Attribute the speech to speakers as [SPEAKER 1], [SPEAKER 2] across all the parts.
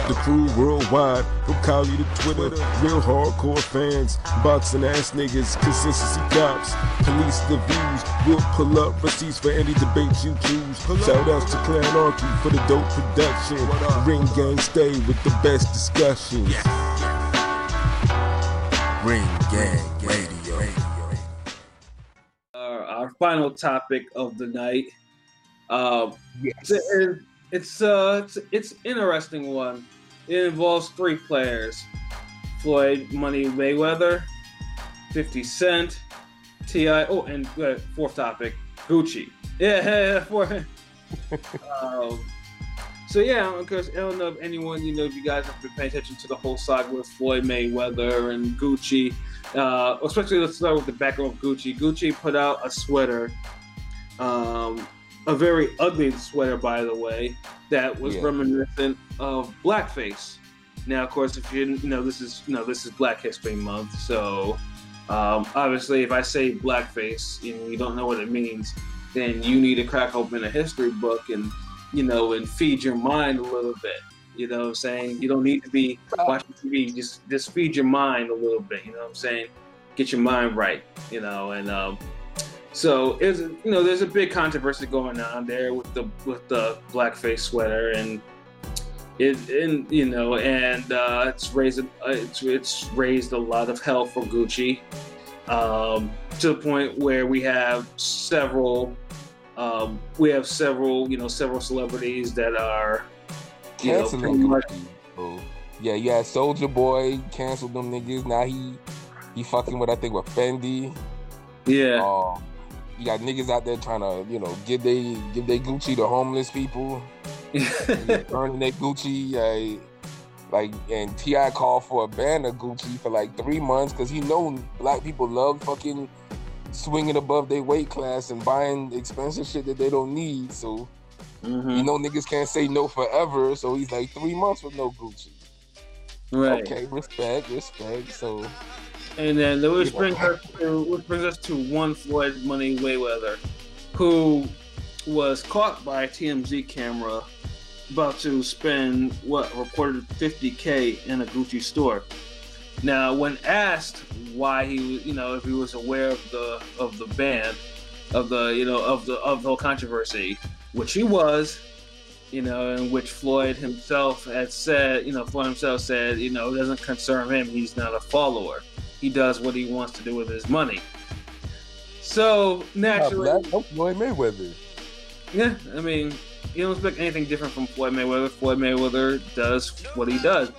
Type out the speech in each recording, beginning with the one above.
[SPEAKER 1] The crew worldwide, from Cali to Twitter, real hardcore fans, boxing ass niggas, consistency cops, police the views, we'll pull up receipts for any debates you choose. Shout outs to Clan Archie for the dope production. Ring Gang stay with the best discussions. Ring Gang Radio.
[SPEAKER 2] Our final topic of the night.
[SPEAKER 1] Yes.
[SPEAKER 2] It's an interesting one. It involves three players: Floyd Money Mayweather, 50 Cent, T.I. Oh, and fourth topic, Gucci. Yeah. So yeah, because I don't know if anyone, if you guys have been paying attention to the whole saga with Floyd Mayweather and Gucci. Especially, let's start with the background of Gucci. Gucci put out a sweater, a very ugly sweater, by the way, that was reminiscent of blackface. Now, of course, if you this is Black History Month, so obviously, if I say blackface and you don't know what it means, then you need to crack open a history book and feed your mind a little bit. You know what I'm saying? You don't need to be watching TV. Just feed your mind a little bit. You know what I'm saying? Get your mind right. So there's a big controversy going on there with the blackface sweater, and it's raised a lot of hell for Gucci, to the point where we have several celebrities that are
[SPEAKER 3] canceling Gucci. Yeah, you had Soulja Boy canceled them niggas. Now he fucking with Fendi.
[SPEAKER 2] Yeah.
[SPEAKER 3] You got niggas out there trying to give they Gucci to homeless people. Earning their Gucci. And T.I. called for a ban of Gucci for 3 months because he know black people love fucking swinging above their weight class and buying expensive shit that they don't need. So niggas can't say no forever. So he's 3 months with no Gucci.
[SPEAKER 2] Right.
[SPEAKER 3] Okay, respect. So,
[SPEAKER 2] and then which brings us to one Floyd Money Mayweather, who was caught by a TMZ camera about to spend reported $50K in a Gucci store. Now, when asked why he, if he was aware of the ban, of the whole controversy, which he was, in which Floyd himself had said, it doesn't concern him. He's not a follower. He does what he wants to do with his money. So naturally,
[SPEAKER 3] Floyd Mayweather.
[SPEAKER 2] Yeah, I mean, you don't expect anything different from Floyd Mayweather. Floyd Mayweather does what he does.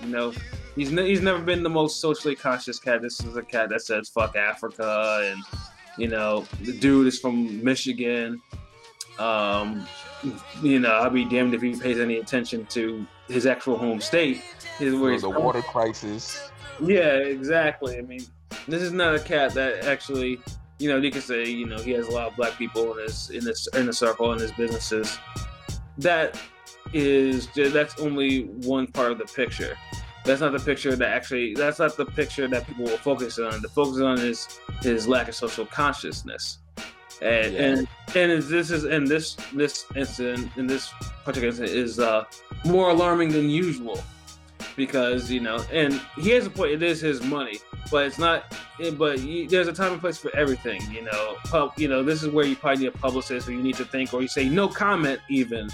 [SPEAKER 2] He's never been the most socially conscious cat. This is a cat that says "fuck Africa," and the dude is from Michigan. I'll be damned if he pays any attention to his actual home state.
[SPEAKER 3] The water crisis.
[SPEAKER 2] Yeah, exactly. I mean, this is not a cat that actually, you can say, he has a lot of black people in the circle in his businesses. That's only one part of the picture. That's not the picture that people will focus on. The focus on is his lack of social consciousness. And this incident, in this particular incident, is more alarming than usual, because and he has a point. It is his money, but it's not. But there's a time and place for everything. This is where you probably need a publicist, or you need to think, or you say no comment even.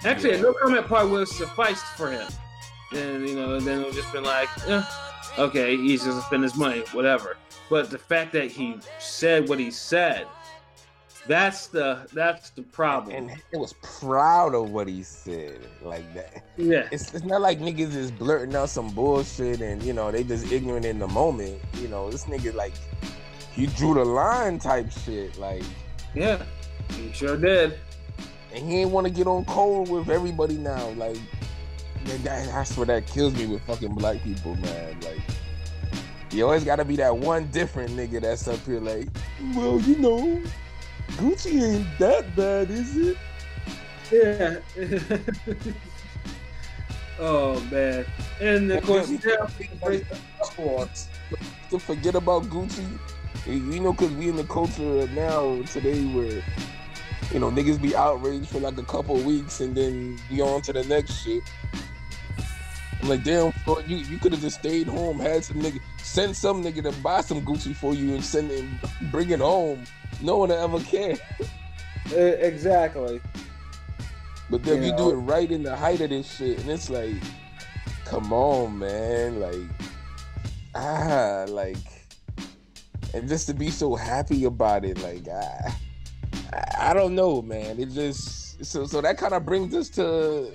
[SPEAKER 2] Actually, a no comment probably would have sufficed for him. And and then it would just been okay, he's just spend his money, whatever. But the fact that he said what he said, that's the problem.
[SPEAKER 3] And he was proud of what he said, like that.
[SPEAKER 2] Yeah.
[SPEAKER 3] It's not like niggas is blurting out some bullshit and they just ignorant in the moment. This nigga he drew the line type shit.
[SPEAKER 2] Yeah, he sure did.
[SPEAKER 3] And he ain't want to get on cold with everybody now. That's what that kills me with fucking black people, man. You always gotta be that one different nigga that's up here well, Gucci ain't that bad, is it?
[SPEAKER 2] Yeah. Oh, man. And of course,
[SPEAKER 3] to forget about Gucci, because we in the culture now today where, niggas be outraged for a couple of weeks and then be on to the next shit. I'm like, damn, Floyd, you could have just stayed home, had some nigga, send some nigga to buy some Gucci for you and send it, bring it home. No one will ever care.
[SPEAKER 2] Exactly.
[SPEAKER 3] But then you do it right in the height of this shit, and it's like, come on, man, and just to be so happy about it, like, I don't know, man. It just so that kind of brings us to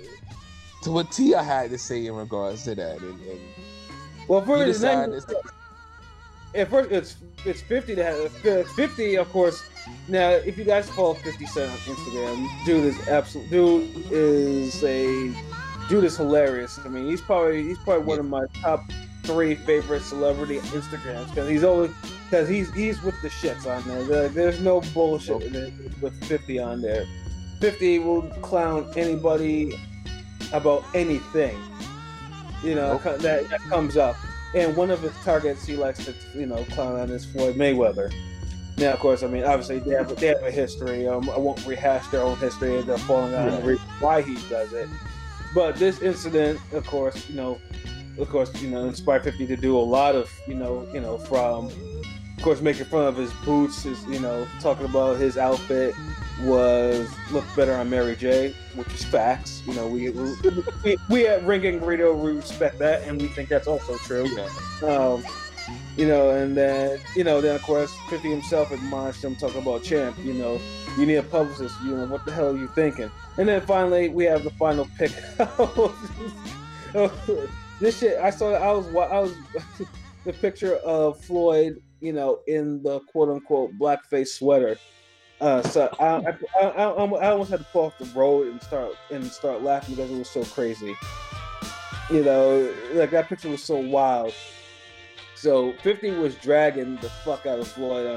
[SPEAKER 3] what Tia had to say in regards to that, and
[SPEAKER 2] well, first it's 50 that has 50, of course. Now, if you guys follow 50 Cent on Instagram, dude is hilarious. I mean, he's probably one of my top 3 favorite celebrity Instagrams because he's with the shits on there. There's no bullshit with 50 on there. 50 will clown anybody about anything, that comes up. And one of his targets he likes to, clown on is Floyd Mayweather. Now, of course, I mean, obviously they have a history. I won't rehash their own history and they're falling out and the reason why he does it. But this incident, of course, inspired 50 to do a lot of, from, of course, making fun of his boots, talking about his outfit looked better on Mary J, which is facts. We at Ringing Radio, we respect that, and we think that's also true. And then of course 50 himself admonished him, talking about Champ, you need a publicist, what the hell are you thinking? And then finally we have the final pick. This shit, I was the picture of Floyd, in the quote unquote blackface sweater. So I almost had to pull off the road and start laughing because it was so crazy. Like that picture was so wild. So 50 was dragging the fuck out of Floyd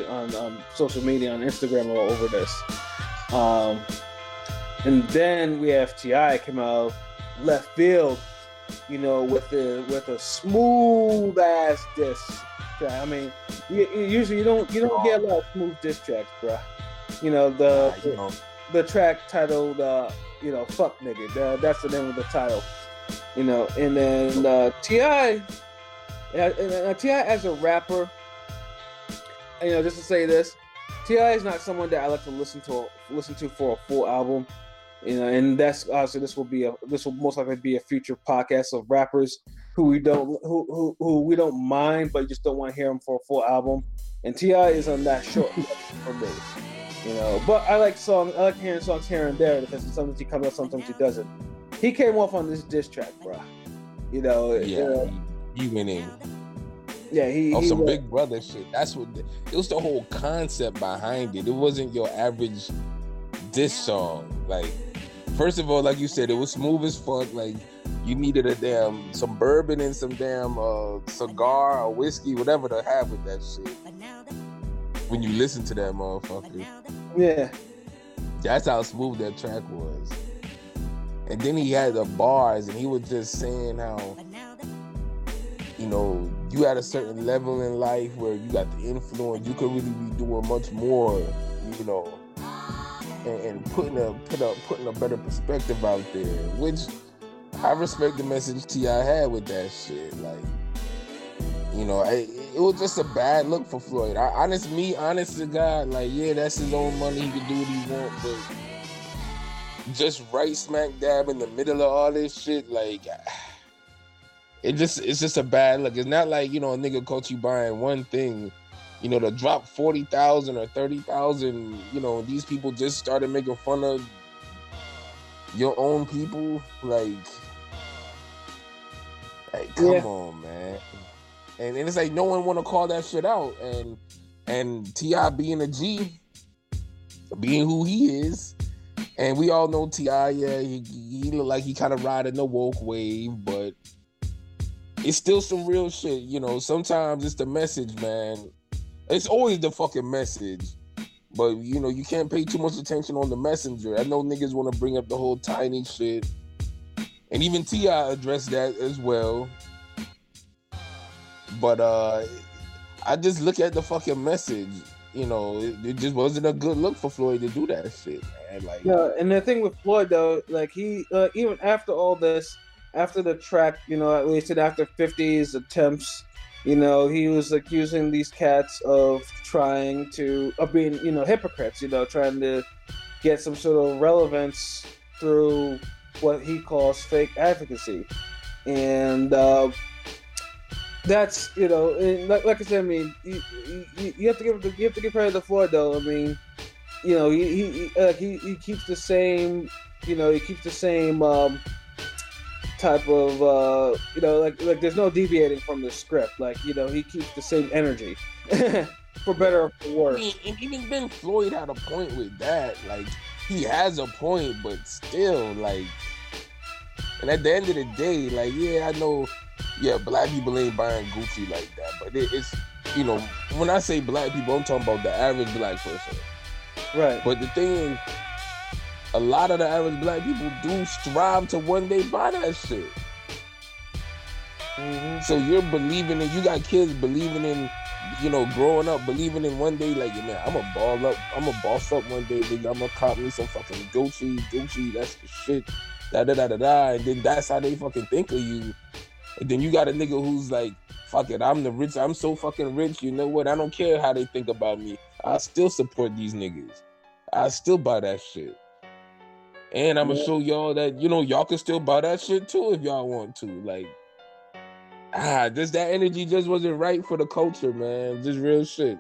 [SPEAKER 2] on social media, on Instagram, all over this. And then we have T.I. come out left field, with a smooth ass diss track. I mean, usually you don't get a lot of smooth diss tracks, bro. The track titled "Fuck Nigga." That's the name of the title. And then T.I. T.I. as a rapper, just to say this, T.I. is not someone that I like to listen to for a full album, and that's obviously this will most likely be a future podcast of rappers who we don't mind, but you just don't want to hear them for a full album. And T.I. is on that short for me, But I like hearing songs here and there because sometimes he comes out, sometimes he doesn't. He came off on this diss track, bro.
[SPEAKER 3] You went in.
[SPEAKER 2] Yeah, he
[SPEAKER 3] some Big Brother shit. That's what it was. The whole concept behind it. It wasn't your average diss song. Like, first of all, like you said, it was smooth as fuck. Like, you needed some bourbon and some damn cigar or whiskey, whatever to have with that shit. When you listen to that motherfucker.
[SPEAKER 2] Yeah.
[SPEAKER 3] That's how smooth that track was. And then he had the bars, and he was just saying how, you at a certain level in life where you got the influence, you could really be doing much more, and putting a better perspective out there, which I respect the message T.I. had with that shit. Like, it was just a bad look for Floyd. Honest to God, like, yeah, that's his own money, he can do what he want, but just right smack dab in the middle of all this shit, like, it's just a bad look. It's not like, a nigga caught you buying one thing, to drop 40,000 or 30,000, these people just started making fun of your own people. Like come on, man. And it's like no one want to call that shit out. And T.I. being a G, being who he is, and we all know T.I., yeah, he look like he kind of riding the woke wave, but it's still some real shit, Sometimes it's the message, man. It's always the fucking message. But, you can't pay too much attention on the messenger. I know niggas want to bring up the whole tiny shit. And even T.I. addressed that as well. But I just look at the fucking message. It just wasn't a good look for Floyd to do that shit, man. Like,
[SPEAKER 2] yeah, and the thing with Floyd, though, like, he, even after all this, after the track, you know, at least after 50's attempts, you know, he was accusing these cats of being, you know, hypocrites, you know, trying to get some sort of relevance through what he calls fake advocacy. And that's, you know, and like I said, I mean, you have to give credit to Floyd, though. I mean, you know, he keeps the same, you know, type of, you know, like there's no deviating from the script. Like, you know, he keeps the same energy, for better or for worse.
[SPEAKER 3] I mean, and even Ben Floyd had a point with that. Like, he has a point, but still, like, and at the end of the day, like, yeah, I know, yeah, black people ain't buying Gucci like that, but it's, you know, when I say black people, I'm talking about the average black person.
[SPEAKER 2] Right.
[SPEAKER 3] But the thing is, a lot of the average black people do strive to one day buy that shit.
[SPEAKER 2] Mm-hmm.
[SPEAKER 3] So you're believing in, you got kids believing in, you know, growing up, believing in one day, like, man, I'm gonna ball up, I'm gonna boss up one day, nigga, I'm gonna cop me some fucking Gucci, that's the shit, and then that's how they fucking think of you. And then you got a nigga who's like, fuck it, I'm so fucking rich, you know what, I don't care how they think about me, I still support these niggas, I still buy that shit. And I'm gonna show y'all that, you know, y'all can still buy that shit too if y'all want to. Like, just that energy just wasn't right for the culture, man. Just real shit.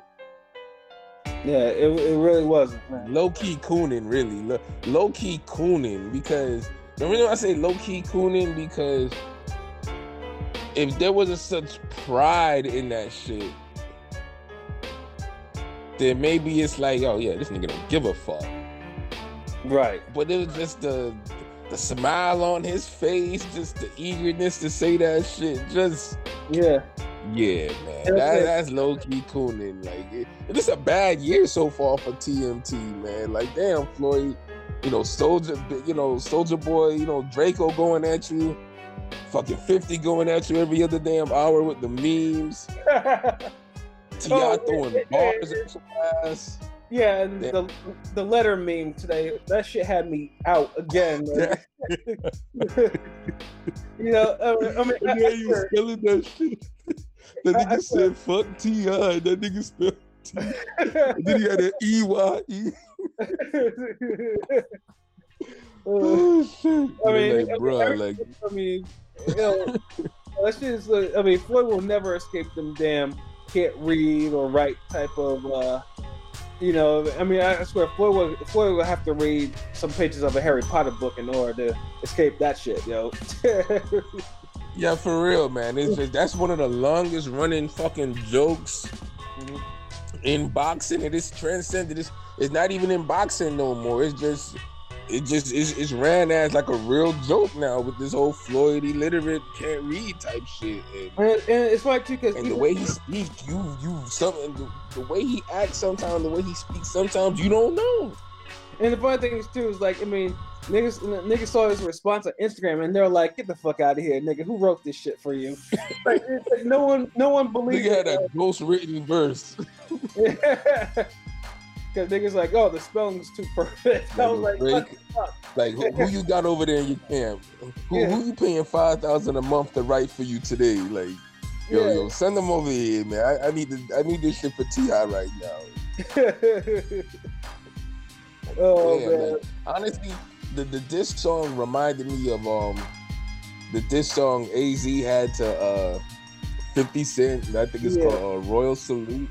[SPEAKER 2] Yeah, it really wasn't, man.
[SPEAKER 3] Low-key cooning, really. Low-key cooning, because the reason I say low-key cooning, because if there wasn't such pride in that shit, then maybe it's like, oh yeah, this nigga don't give a fuck.
[SPEAKER 2] Right.
[SPEAKER 3] But it was just the smile on his face, just the eagerness to say that shit. Just
[SPEAKER 2] yeah,
[SPEAKER 3] man. That's low key cooning. Like, it's a bad year so far for TMT, man. Like, damn, Floyd. You know, Soldier Boy. You know, Draco going at you. Fucking 50 going at you every other damn hour with the memes. T.I. throwing bars at your ass.
[SPEAKER 2] Yeah, and the letter meme today, that shit had me out again. You know, I mean,
[SPEAKER 1] yeah, you was spelling that shit. That nigga said, fuck T.I. That nigga spelled T. And then he had an E-Y-E. Oh, shit.
[SPEAKER 2] I mean,
[SPEAKER 3] like, bro, like...
[SPEAKER 2] I mean, you know, that shit is like, I mean, Floyd will never escape them damn can't read or write type of, you know, I mean, I swear Floyd will have to read some pages of a Harry Potter book in order to escape that shit, yo.
[SPEAKER 3] Yeah, for real, man. It's just, that's one of the longest running fucking jokes in boxing. It is transcended. It's not even in boxing no more. It's ran as like a real joke now with this whole Floyd illiterate can't read type shit.
[SPEAKER 2] And it's like too, because
[SPEAKER 3] the way he speaks, the way he acts sometimes, the way he speaks sometimes, you don't know.
[SPEAKER 2] And the funny thing is too, is like, I mean, niggas saw his response on Instagram and they're like, get the fuck out of here, nigga. Who wrote this shit for you? Like, no one believed.
[SPEAKER 3] Nigga had a ghost written verse.
[SPEAKER 2] Because niggas like, oh, the spelling's too perfect. I was like, what the fuck?
[SPEAKER 3] Like, who you got over there in your camp? Who you paying $5,000 a month to write for you today? Like, yo, send them over here, man. I need this shit for T.I. right now.
[SPEAKER 2] Oh, man.
[SPEAKER 3] Like, honestly, the diss song reminded me of the diss song AZ had to 50 Cent. I think it's called Royal Salute.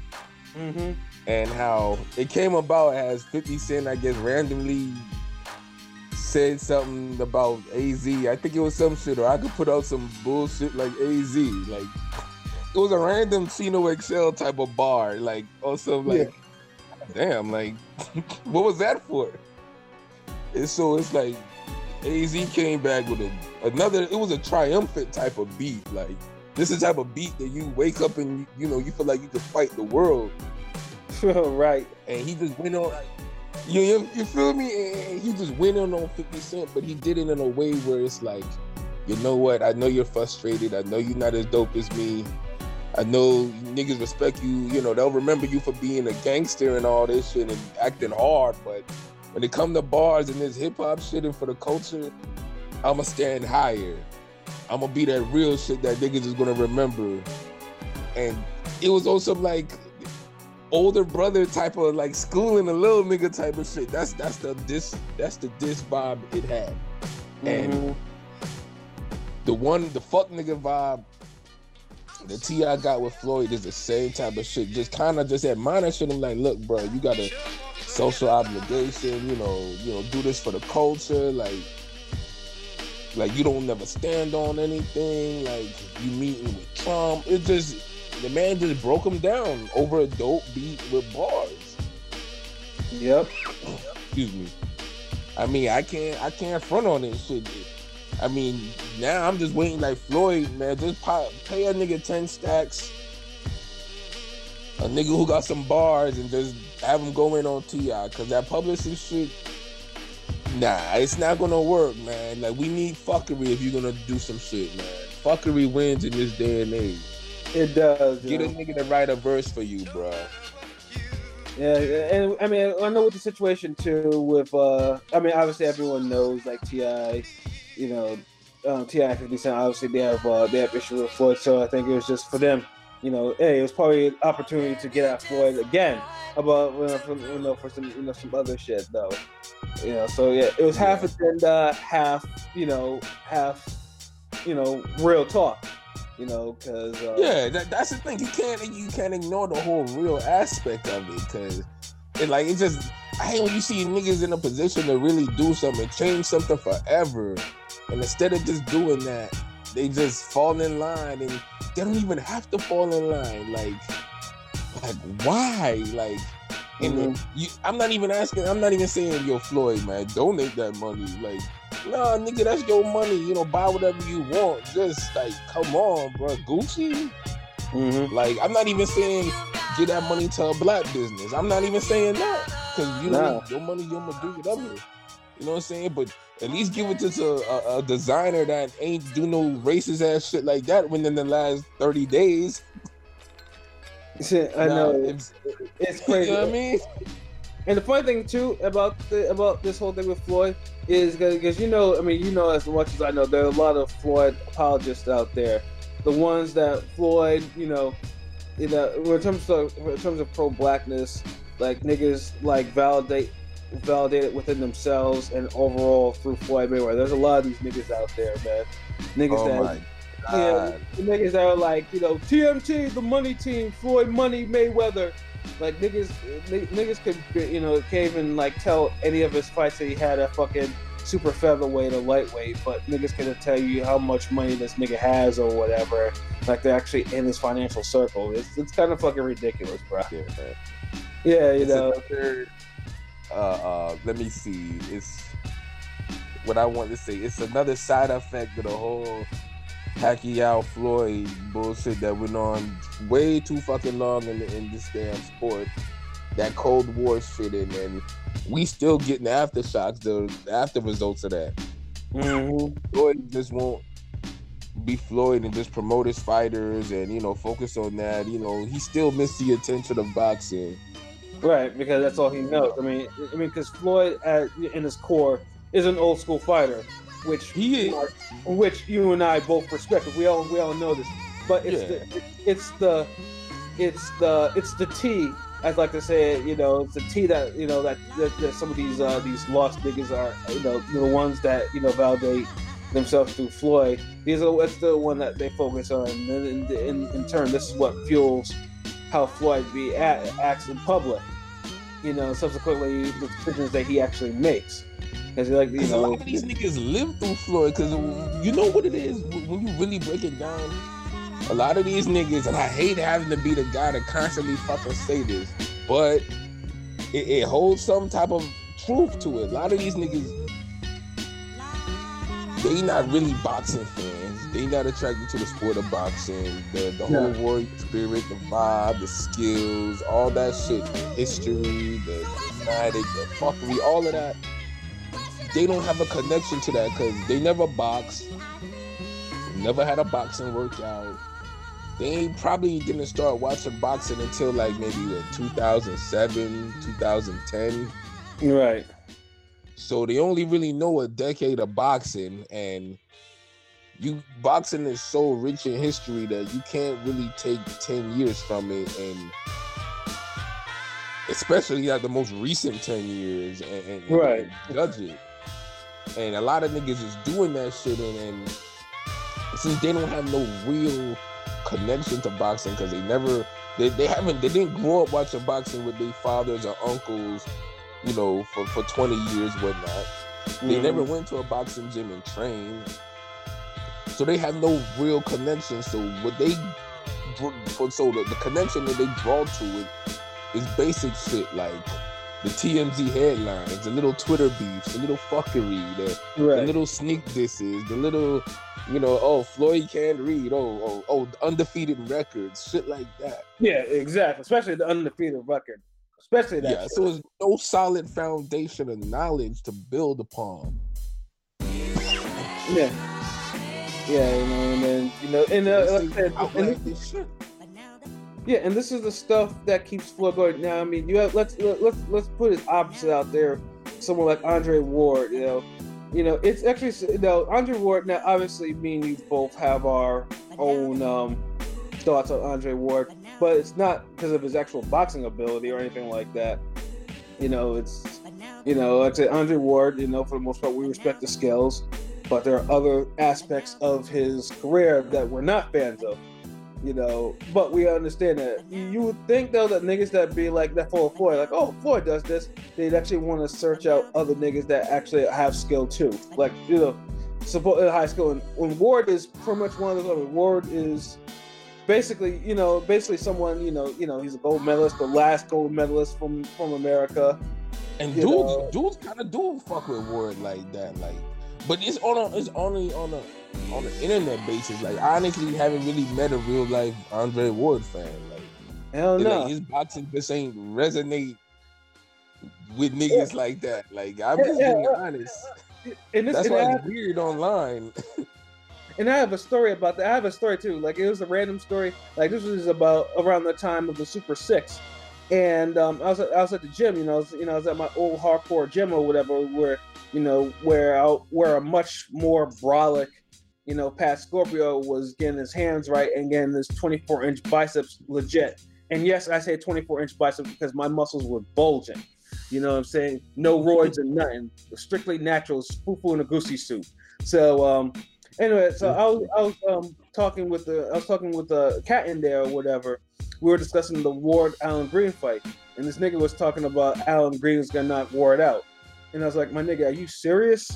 [SPEAKER 2] Mm-hmm.
[SPEAKER 3] And how it came about as 50 Cent, I guess, randomly said something about AZ. I think it was some shit, or I could put out some bullshit like AZ. Like, it was a random Chino Excel type of bar. Like, also, like, damn, like, what was that for? And so it's like, AZ came back with another, it was a triumphant type of beat. Like, this is the type of beat that you wake up and, you know, you feel like you could fight the world.
[SPEAKER 2] Right.
[SPEAKER 3] And he just went on, you feel me? And he just went on 50 Cent, but he did it in a way where it's like, you know what? I know you're frustrated. I know you're not as dope as me. I know niggas respect you. You know, they'll remember you for being a gangster and all this shit and acting hard. But when it come to bars and this hip hop shit and for the culture, I'ma stand higher. I'm gonna be that real shit that niggas is gonna remember. And it was also like older brother type of like schooling a little nigga type of shit. That's the diss vibe it had. And the fuck nigga vibe the T.I. got with Floyd is the same type of shit. Just kind of just admonishing him like, look, bro, you got a social obligation, you know, do this for the culture, like you don't never stand on anything, like you meeting with Trump. It just, the man just broke him down over a dope beat with bars.
[SPEAKER 2] Yep.
[SPEAKER 3] Excuse me. I mean, I can't front on this shit. I mean, now I'm just waiting like Floyd, man. Just pay a nigga 10 stacks, a nigga who got some bars, and just have him go in on T.I. Cause that publishing shit, nah, it's not gonna work, man. Like, we need fuckery if you're gonna do some shit, man. Fuckery wins in this day and age.
[SPEAKER 2] It does.
[SPEAKER 3] Get a nigga to write a verse for you, bro.
[SPEAKER 2] Yeah, and I mean, I know with the situation too. With I mean, obviously everyone knows like T.I. You know, T.I. 50 Cent. Obviously, they have issue with Floyd. So I think it was just for them. You know, hey, it was probably an opportunity to get at Floyd again about for some some other shit though. You know, so yeah, it was half agenda, half real talk. You know, because
[SPEAKER 3] that's the thing. You can't ignore the whole real aspect of it, because it's just, I hate when you see niggas in a position to really do something, change something forever, and instead of just doing that, they just fall in line, and they don't even have to fall in line. Like why? Like, I'm not even saying, yo, Floyd, man, donate that money. Like, nah, nigga, that's your money. You know, buy whatever you want. Just like, come on, bro, Gucci. Like, I'm not even saying get that money to a black business. I'm not even saying that, because your money, you're gonna do whatever. You know what I'm saying? But at least give it to a designer that ain't do no racist ass shit like that within the last 30 days.
[SPEAKER 2] I know it's crazy.
[SPEAKER 3] You know what I mean?
[SPEAKER 2] And the funny thing too about this whole thing with Floyd is because as much as I know, there are a lot of Floyd apologists out there. The ones that Floyd, in terms of pro-blackness, like niggas like validate it within themselves and overall through Floyd Mayweather. There's a lot of these niggas out there, man. Niggas niggas that are like, TMT, the money team, Floyd Money Mayweather. Like niggas could, can't even like tell any of his fights that he had a fucking super featherweight or lightweight, but niggas can tell you how much money this nigga has or whatever. Like they're actually in his financial circle. It's kind of fucking ridiculous, bro.
[SPEAKER 3] Let me see. It's what I want to say. It's another side effect of the whole Pacquiao Floyd bullshit that went on way too fucking long in this damn sport. That Cold War shit, and we still getting the aftershocks, the after results of that. Floyd just won't be Floyd and just promote his fighters and focus on that. He still missed the attention of boxing.
[SPEAKER 2] Right, because that's all he knows. I mean, because Floyd, in his core, is an old school fighter, which he is, which you and I both respect. We all know this, but it's the T. I'd like to say, it's the T that that some of these lost niggas are, the ones that validate themselves through Floyd. That's the one that they focus on, and in turn, this is what fuels how Floyd acts in public. Subsequently the decisions that he actually makes. Because a lot
[SPEAKER 3] of these niggas live through Floyd. Because you know what it is when you really break it down. A lot of these niggas, and I hate having to be the guy to constantly fucking say this, but it holds some type of truth to it. A lot of these niggas, they not really boxing fans. They not attracted to the sport of boxing. The whole warrior spirit, the vibe, the skills, all that shit, the history, the dramatic, the fuckery, all of that. They don't have a connection to that because they never boxed, never had a boxing workout. They probably didn't start watching boxing until like maybe 2007, 2010.
[SPEAKER 2] Right.
[SPEAKER 3] So they only really know a decade of boxing, and boxing is so rich in history that you can't really take 10 years from it, and especially like the most recent 10 years and judge it. And a lot of niggas is doing that shit, and since they don't have no real connection to boxing because they didn't grow up watching boxing with their fathers or uncles, you know, for 20 years, whatnot. They never went to a boxing gym and trained, so they have no real connection. So the connection that they draw to it is basic shit like the TMZ headlines, the little Twitter beefs, the little fuckery, the little sneak disses, the little, you know, oh, Floyd can't read, oh, undefeated records, shit like that.
[SPEAKER 2] Yeah, exactly. Especially the undefeated record. Especially that.
[SPEAKER 3] Yeah, so there's no solid foundation of knowledge to build upon.
[SPEAKER 2] Yeah. Yeah, you know, and then, you know, and like I said,
[SPEAKER 3] this shit.
[SPEAKER 2] Yeah, and this is the stuff that keeps Floyd going. Now, I mean, let's put his opposite out there. Someone like Andre Ward, you know, it's actually, you know, Andre Ward. Now, obviously, me and you both have our own thoughts on Andre Ward, but it's not because of his actual boxing ability or anything like that. You know, it's, you know, like I said, Andre Ward, you know, for the most part, we respect the skills, but there are other aspects of his career that we're not fans of. You know, but we understand that. You would think though that niggas that be like that for Floyd, like, oh, Floyd does this, they'd actually want to search out other niggas that actually have skill too. Like, you know, support high skill. And when Ward is pretty much one of those other. Ward is basically someone, you know, he's a gold medalist, the last gold medalist from America.
[SPEAKER 3] And dudes kind of do fuck with Ward like that, like, but it's only on an internet basis. Like, I honestly haven't really met a real life Andre Ward fan. Like,
[SPEAKER 2] hell no,
[SPEAKER 3] like, his boxing just ain't resonate with niggas like that. Like, I'm just being honest. That's why it's weird online.
[SPEAKER 2] And I have a story about that. I have a story too. Like, it was a random story. Like, this was about around the time of the Super 6. And I was at the gym, you know, I was at my old hardcore gym or whatever, where, you know, where a much more brolic, you know, Patscorpio was getting his hands right and getting his 24-inch biceps legit. And yes, I say 24-inch biceps because my muscles were bulging. You know what I'm saying? No roids or nothing. Strictly natural, fufu in a goosey soup. So anyway, so I was talking with the cat in there or whatever. We were discussing the Ward Alan Green fight, and this nigga was talking about Alan Green was gonna knock Ward out, and I was like, my nigga, are you serious?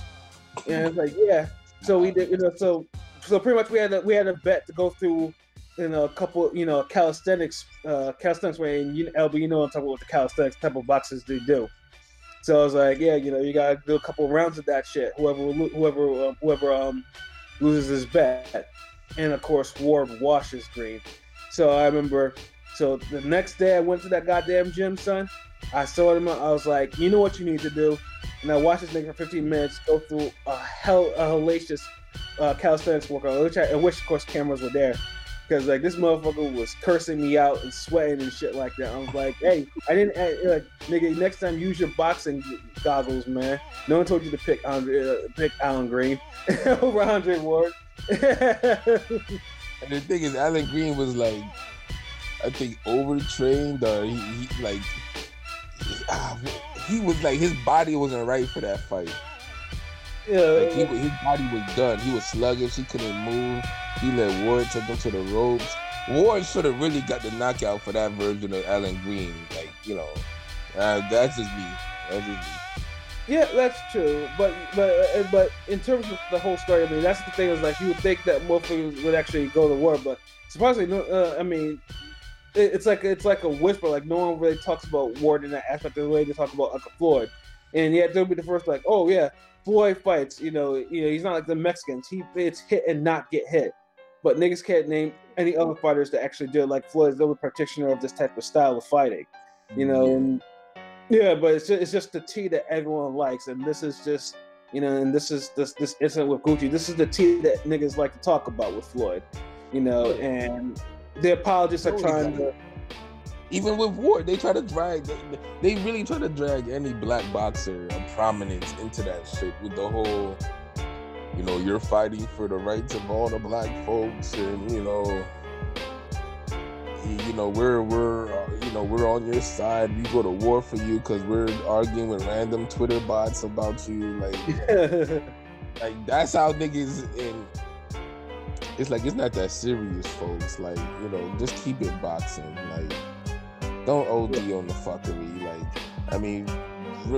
[SPEAKER 2] And I was like, yeah. So we did, you know, so pretty much we had a bet to go through, you know, a couple, you know, calisthenics way, and LB, you know, I'm talking about the calisthenics type of boxes they do. So I was like, yeah, you know, you gotta do a couple rounds of that shit. Whoever loses his bet, and of course Ward washes Green. So I remember. So the next day I went to that goddamn gym, son. I saw him. I was like, you know what you need to do? And I watched this nigga for 15 minutes go through a hellacious calisthenics workout, which of course cameras were there. Because like this motherfucker was cursing me out and sweating and shit like that. I was like, hey, nigga, next time use your boxing goggles, man. No one told you to pick Alan Green over Andre Ward.
[SPEAKER 3] And the thing is, Alan Green was like, I think overtrained, or he was like, his body wasn't right for that fight. Yeah, like his body was done. He was sluggish. He couldn't move. He let Ward take him to the ropes. Ward should have really got the knockout for that version of Alan Green. Like, you know, that's just me.
[SPEAKER 2] Yeah, that's true. But in terms of the whole story, I mean, that's the thing, is like, you would think that motherfuckers would actually go to war, but surprisingly, no. I mean, it's like a whisper. Like, no one really talks about Ward in that aspect of the way they talk about Uncle Floyd. And yet they'll be the first, like, oh yeah, Floyd fights. You know, he's not like the Mexicans. It's hit and not get hit. But niggas can't name any other fighters that actually do it. Like, Floyd's the only practitioner of this type of style of fighting. You know, and yeah, but it's just the tea that everyone likes, and this is just, you know, and this incident with Gucci. This is the tea that niggas like to talk about with Floyd. You know, and the apologists are trying to.
[SPEAKER 3] Even with Ward, they really try to drag any black boxer of prominence into that shit with the whole you know, you're fighting for the rights of all the black folks, and you know, we're on your side. We go to war for you because we're arguing with random Twitter bots about you. Like, like that's how niggas. And it's like, it's not that serious, folks. Like, you know, just keep it boxing. Like, don't OD on the fuckery. Like, I mean,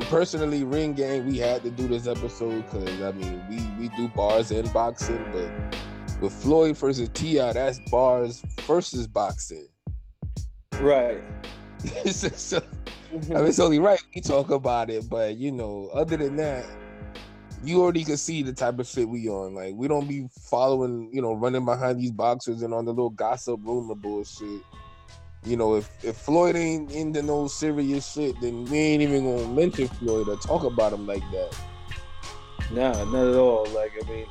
[SPEAKER 3] personally, Ring Gang, we had to do this episode because, I mean, we do bars and boxing, but with Floyd versus T.I., that's bars versus boxing.
[SPEAKER 2] Right.
[SPEAKER 3] So, I mean, it's only right we talk about it, but, you know, other than that, you already can see the type of shit we on. Like, we don't be following, you know, running behind these boxers and on the little gossip rumor bullshit. You know, if Floyd ain't into no serious shit, then we ain't even gonna mention Floyd or talk about him like that.
[SPEAKER 2] Nah, not at all. Like, I mean,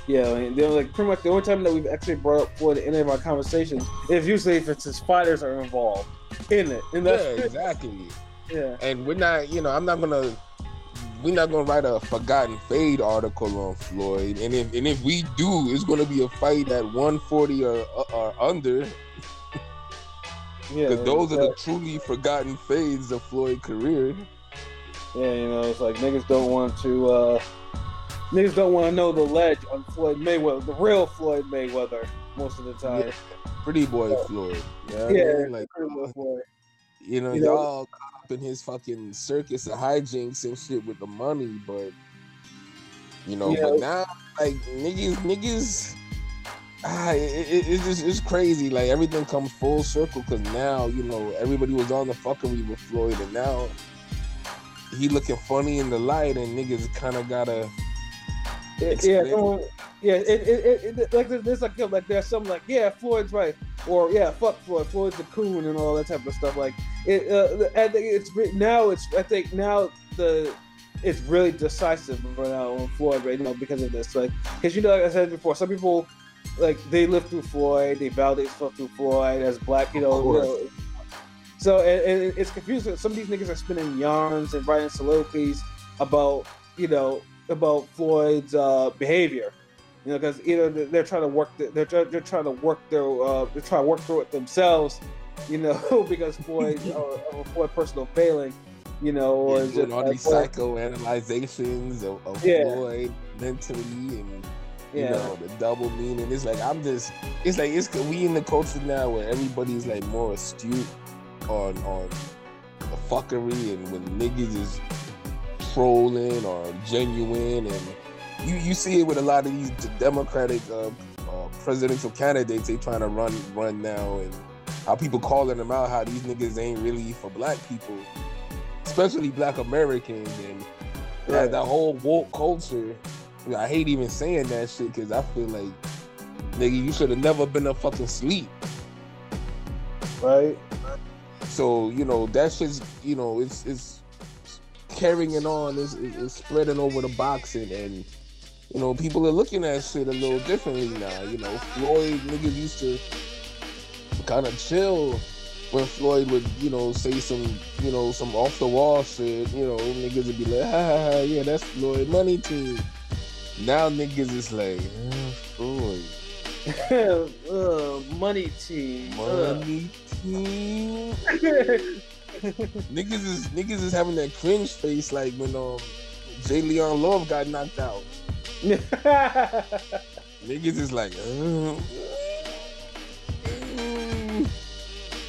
[SPEAKER 2] yeah, I mean, they're like pretty much the only time that we've actually brought up Floyd in any of our conversations is usually if it's his fighters are involved in it. And that's
[SPEAKER 3] exactly.
[SPEAKER 2] Yeah.
[SPEAKER 3] And we're not, you know, we're not gonna write a Forgotten Fade article on Floyd. And if we do, it's gonna be a fight at 140 or under.
[SPEAKER 2] Yeah,
[SPEAKER 3] because those are the truly forgotten fades of Floyd's career.
[SPEAKER 2] Yeah, you know, it's like niggas don't want to know the ledge on Floyd Mayweather, the real Floyd Mayweather, most of the time.
[SPEAKER 3] Yeah, pretty boy Floyd.
[SPEAKER 2] Yeah,
[SPEAKER 3] I mean? Like,
[SPEAKER 2] pretty boy Floyd.
[SPEAKER 3] You know, y'all caught up in his fucking circus of hijinks and shit with the money, but you know, but now like niggas. It's crazy. Like, everything comes full circle because now, you know, everybody was on the fuckery with Floyd, and now he looking funny in the light, and niggas kind of gotta.
[SPEAKER 2] Like there's some like, yeah, Floyd's right, or yeah, fuck Floyd, Floyd's a coon, and all that type of stuff. Like it, I think now it's really decisive right now on Floyd right now because of this. Like, because, you know, like I said before, some people, like, they live through Floyd, they validate stuff through Floyd as black, you know. So and it's confusing. Some of these niggas are spinning yarns and writing soliloquies about Floyd's behavior, you know, because either they're trying to work through it themselves, you know, because Floyd Floyd personal failing, you know, or
[SPEAKER 3] just all these psychoanalyzations of Floyd mentally and. You know, the double meaning. It's like, we in the culture now where everybody's like more astute on the fuckery, and when niggas is trolling or genuine, and you see it with a lot of these Democratic presidential candidates. They trying to run now, and how people calling them out, how these niggas ain't really for black people, especially black Americans, and that whole woke culture. I hate even saying that shit because I feel like, nigga, you should have never been a fucking sleep.
[SPEAKER 2] Right.
[SPEAKER 3] So, you know, that shit's, you know, it's carrying on, it's spreading over the boxing, and, you know, people are looking at shit a little differently now. You know, Floyd, niggas used to kind of chill when Floyd would, you know, say some, you know, some off the wall shit. You know, niggas would be like, ha, yeah, that's Floyd money team. Now niggas is like, Floyd.
[SPEAKER 2] Money team.
[SPEAKER 3] Money team. Niggas is having that cringe face like when J. Leon Love got knocked out. Niggas is like,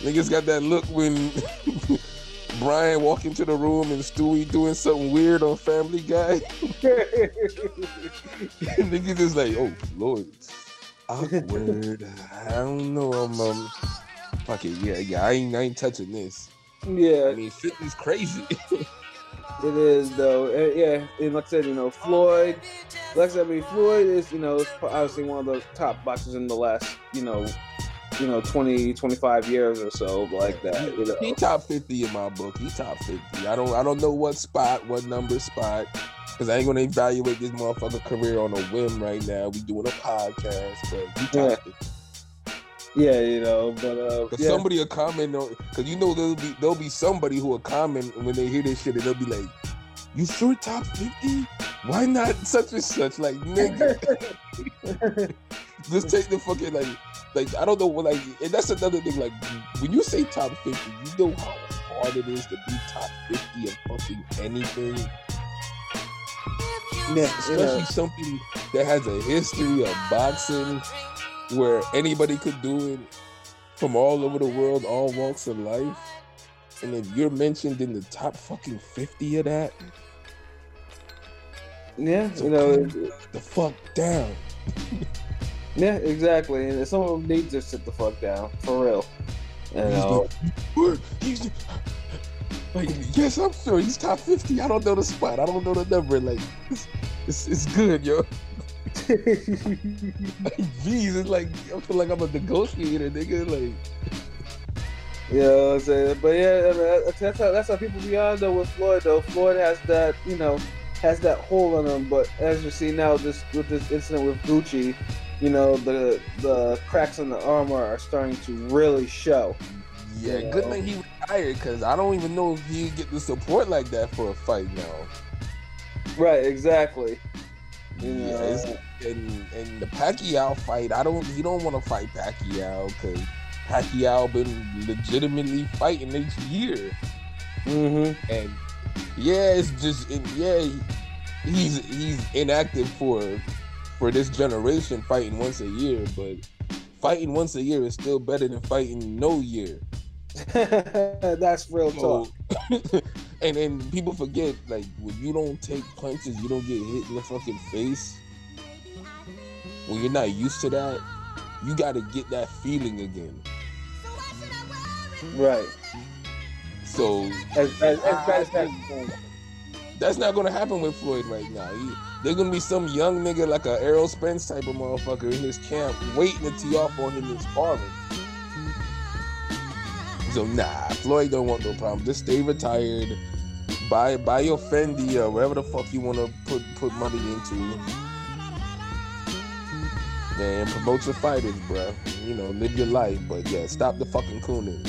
[SPEAKER 3] niggas got that look when Brian walk into the room and Stewie doing something weird on Family Guy. Niggas is like, oh, Lord, awkward. I don't know. Fuck it, yeah. I ain't touching this.
[SPEAKER 2] Yeah.
[SPEAKER 3] I mean, fitness crazy.
[SPEAKER 2] It is, though. Yeah, and like I said, you know, Floyd. Like I said, I mean, Floyd is, you know, obviously one of the top boxers in the last, 20, 25 years or so, like that. You know,
[SPEAKER 3] he top 50 in my book. He top 50. I don't know what number spot, because I ain't gonna evaluate this motherfucker career on a whim right now. We doing a podcast, but he top 50.
[SPEAKER 2] Yeah, you know, but
[SPEAKER 3] somebody will comment on, because you know there'll be somebody who will comment when they hear this shit, and they'll be like, "You sure top 50?" Why not such and such? Like, nigga. Just take the fucking, like, I don't know, like, and that's another thing, like, when you say top 50, you know how hard it is to be top 50 of fucking anything?
[SPEAKER 2] Yeah,
[SPEAKER 3] especially something that has a history of boxing where anybody could do it from all over the world, all walks of life. And if you're mentioned in the top fucking 50 of that,
[SPEAKER 2] yeah,
[SPEAKER 3] so
[SPEAKER 2] you know,
[SPEAKER 3] the fuck down.
[SPEAKER 2] Yeah, exactly. And some of them need to sit the fuck down, for real. You know?
[SPEAKER 3] He's like, yes, I'm sure he's top 50. I don't know the spot. I don't know the number. Like, it's good, yo. Like, geez, it's like, I feel like I'm a negotiator, nigga. Like,
[SPEAKER 2] you know what I'm saying? But yeah, I mean, that's how people be on though with Floyd though. Floyd has that, you know, has that hole in him. But as you see now, with this incident with Gucci, you know, the cracks in the armor are starting to really show.
[SPEAKER 3] Yeah, you know? Good thing he retired, because I don't even know if he'd get the support like that for a fight now.
[SPEAKER 2] Right, exactly. You know?
[SPEAKER 3] Yeah, and the Pacquiao fight, you don't want to fight Pacquiao, because Pacquiao been legitimately fighting each year.
[SPEAKER 2] Mm-hmm.
[SPEAKER 3] And yeah, it's just, he's inactive for this generation, fighting once a year, but fighting once a year is still better than fighting no year.
[SPEAKER 2] That's real talk.
[SPEAKER 3] And then people forget, like, when you don't take punches, you don't get hit in the fucking face. When you're not used to that, you got to get that feeling again.
[SPEAKER 2] Right.
[SPEAKER 3] So that's not gonna happen with Floyd right now. There's gonna be some young nigga like a Errol Spence type of motherfucker in his camp waiting to tee off on him in sparring. So nah, Floyd don't want no problem. Just stay retired. Buy your Fendi or whatever the fuck you want to put money into. And promote your fighters, bro. You know, live your life, but yeah, stop the fucking cooning.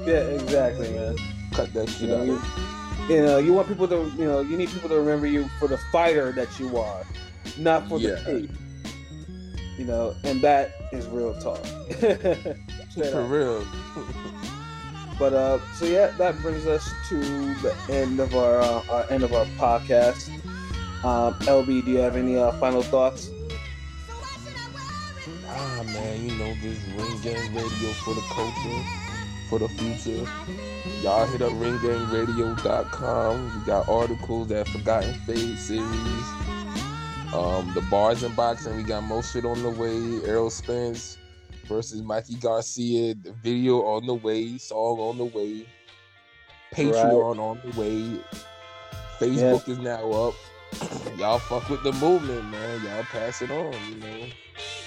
[SPEAKER 2] Yeah, exactly, man.
[SPEAKER 3] Cut that shit out.
[SPEAKER 2] You know, you want people to, you know, you need people to remember you for the fighter that you are, not for the tape. You know, and that is real talk.
[SPEAKER 3] For real.
[SPEAKER 2] But so yeah, that brings us to the end of our podcast. LB, do you have any final thoughts?
[SPEAKER 3] Man, you know, this Ring Gang Radio for the culture, for the future. Y'all hit up ringgangradio.com. We got articles, that Forgotten Fade series, the Bars and Boxing. We got more shit on the way. Errol Spence versus Mikey Garcia. The video on the way. Song on the way. Patreon on the way. Facebook is now up. Y'all fuck with the movement, man. Y'all pass it on, you know.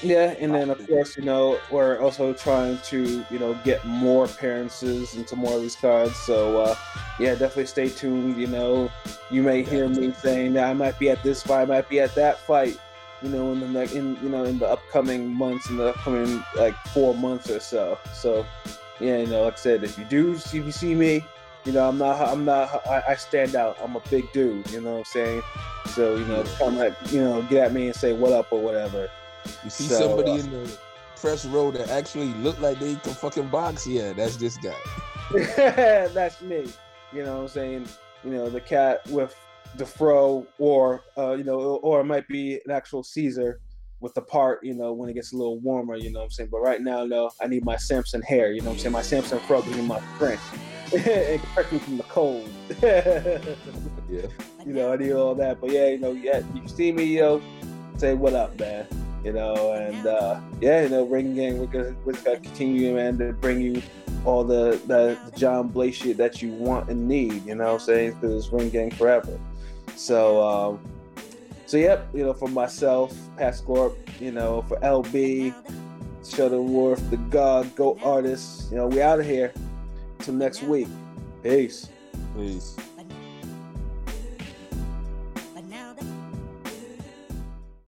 [SPEAKER 2] Yeah, and then of course, you know, we're also trying to, you know, get more appearances into more of these cards. So yeah, definitely stay tuned. You know, you may hear me saying that I might be at this fight, I might be at that fight, you know, in the upcoming months, in the upcoming like 4 months or so. So yeah, you know, like I said, if you see me, you know, I stand out. I'm a big dude, you know what I'm saying? So, you know, come like, you know, get at me and say what up or whatever.
[SPEAKER 3] You see somebody in the press row that actually look like they can fucking box? Yeah, that's this guy.
[SPEAKER 2] That's me. You know what I'm saying? You know, the cat with the fro, or you know, or it might be an actual Caesar with the part, you know, when it gets a little warmer, you know what I'm saying? But right now, no, I need my Samson hair, you know what I'm saying? My Samson fro gives me my strength. It protects me from the cold.
[SPEAKER 3] Yeah.
[SPEAKER 2] You know, I need all that. But yeah, you know, yeah, you see me, you know, say what up, man. You know, and yeah, you know, Ring Gang, we're gonna continue, man, to bring you all the John Blaze shit that you want and need, you know what I'm saying, through this Ring Gang forever. So yep, you know, for myself, Patscorp, you know, for LB, Shutterworth da Gawd, Go Artists, you know, we out of here. Till next week. Peace.